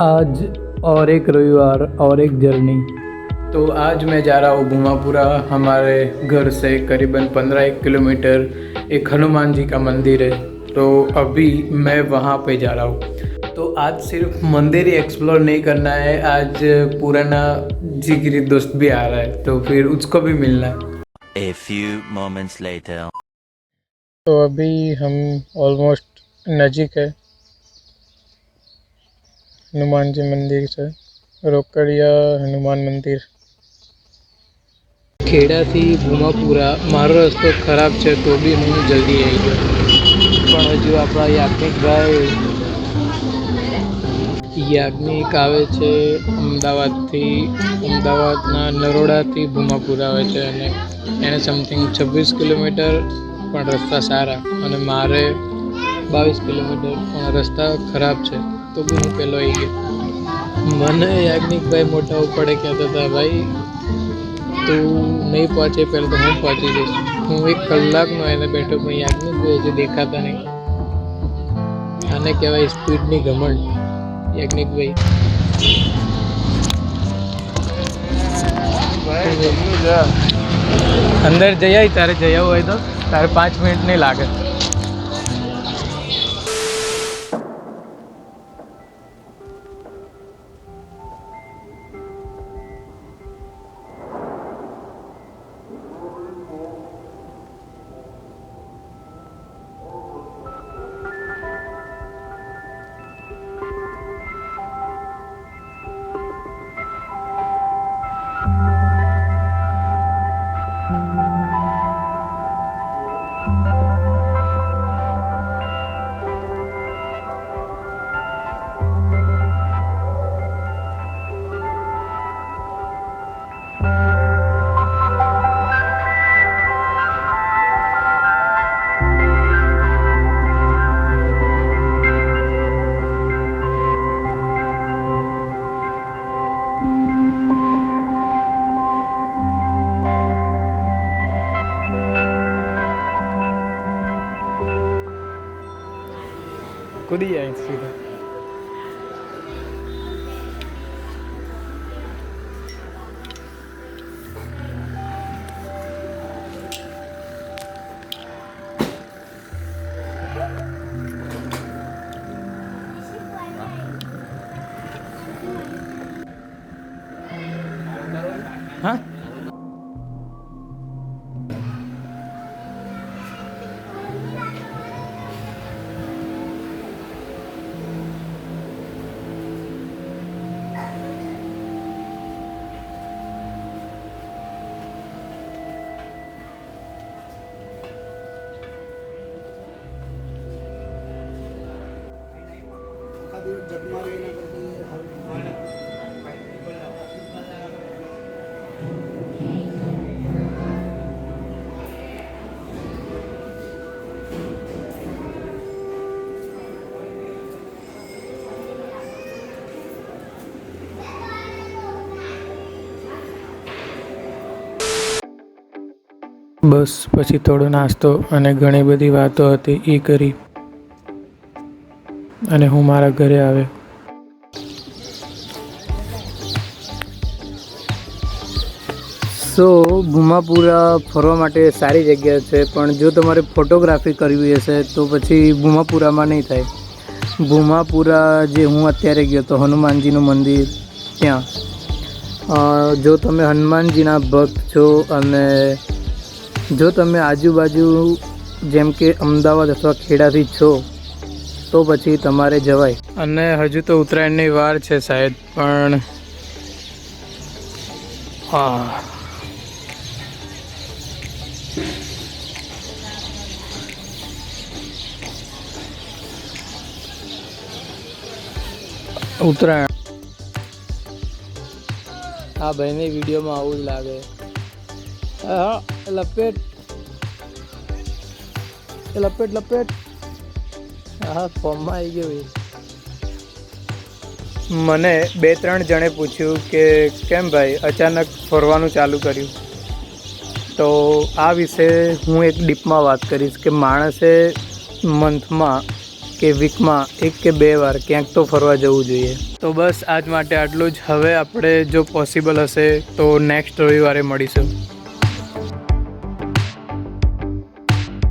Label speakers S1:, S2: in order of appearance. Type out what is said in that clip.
S1: आज और एक रविवार और एक जर्नी। तो आज मैं जा रहा हूँ भूमापुरा। हमारे घर से करीबन 15 किलोमीटर एक हनुमान जी का मंदिर है, तो अभी मैं वहाँ पे जा रहा हूँ। तो आज सिर्फ मंदिर ही एक्सप्लोर नहीं करना है, आज पुराना जिगरी दोस्त भी आ रहा है, तो फिर उसको भी मिलना है।
S2: A few moments later.
S1: तो अभी हम ऑलमोस्ट नज़दीक है हनुमान जी मंदिर से, रोकड़िया हनुमान मंदिर। ખેડાથી ભૂમાપુરા મારો રસ્તો ખરાબ છે તો બી હું જલ્દી આવી ગયો, પણ હજુ આપણા યાજ્ઞિક આવે છે અમદાવાદના નરોડાથી ભૂમાપુરા આવે છે અને એને સમથિંગ 26 કિલોમીટર, પણ રસ્તા સારા, અને મારે 22 કિલોમીટર, પણ રસ્તા ખરાબ છે તો બી હું પહેલો આવી ગયો. મને યાજ્ઞિકભાઈ મોટા ઉપડે કહેતા હતા, ભાઈ તું નહીં પહોંચે પહેલાં તો હું પહોંચી જઈશ. હું 1 કલાકનો એને બેઠો, પણ યાજ્ઞિકભાઈ હજુ દેખાતા નહીં. આને કહેવાય સ્પીડની ઘમંડ. યાજ્ઞિકભાઈ અંદર જઈ આવી, તારે જઈ આવવું હોય તો તારે 5 મિનિટ નહીં લાગે. કૂદી જાય સીધા. હા બસ પછી થોડો નાસ્તો અને ઘણી બધી વાતો હતી એ કરી અને હું મારા ઘરે આવ્યો. સો ભૂમાપુરા ફરવા માટે સારી જગ્યા છે, પણ જો તમારે ફોટોગ્રાફી કરવી હશે તો પછી ભૂમાપુરામાં નહીં થાય. ભૂમાપુરા જે હું અત્યારે ગયો તો હનુમાનજીનું મંદિર ત્યાં, જો તમે હનુમાનજીના ભક્ત છો અને જો તમે આજુબાજુ જેમ કે અમદાવાદ અથવા ખેડાથી છો તો પછી તમારે જવાય. અને હજુ તો ઉત્તરાયણની વાર છે શાયદ, પણ હા ઉત્તરાયણ. હા ભાઈની વિડીયોમાં આવું જ લાગે. હા લપેટ લપેટ લપેટ. હા ફોર્મમાં આવી ગયો. મને 2-3 જણે પૂછ્યું કે કેમ ભાઈ અચાનક ફરવાનું ચાલુ કર્યું, તો આ વિશે હું એક ડીપમાં વાત કરીશ કે માણસે મંથમાં કે વીકમાં 1 કે 2 વાર ક્યાંક તો ફરવા જવું જોઈએ. તો બસ આજ માટે આટલું જ. હવે આપણે જો પોસિબલ હશે તો નેક્સ્ટ રવિવારે મળીશું.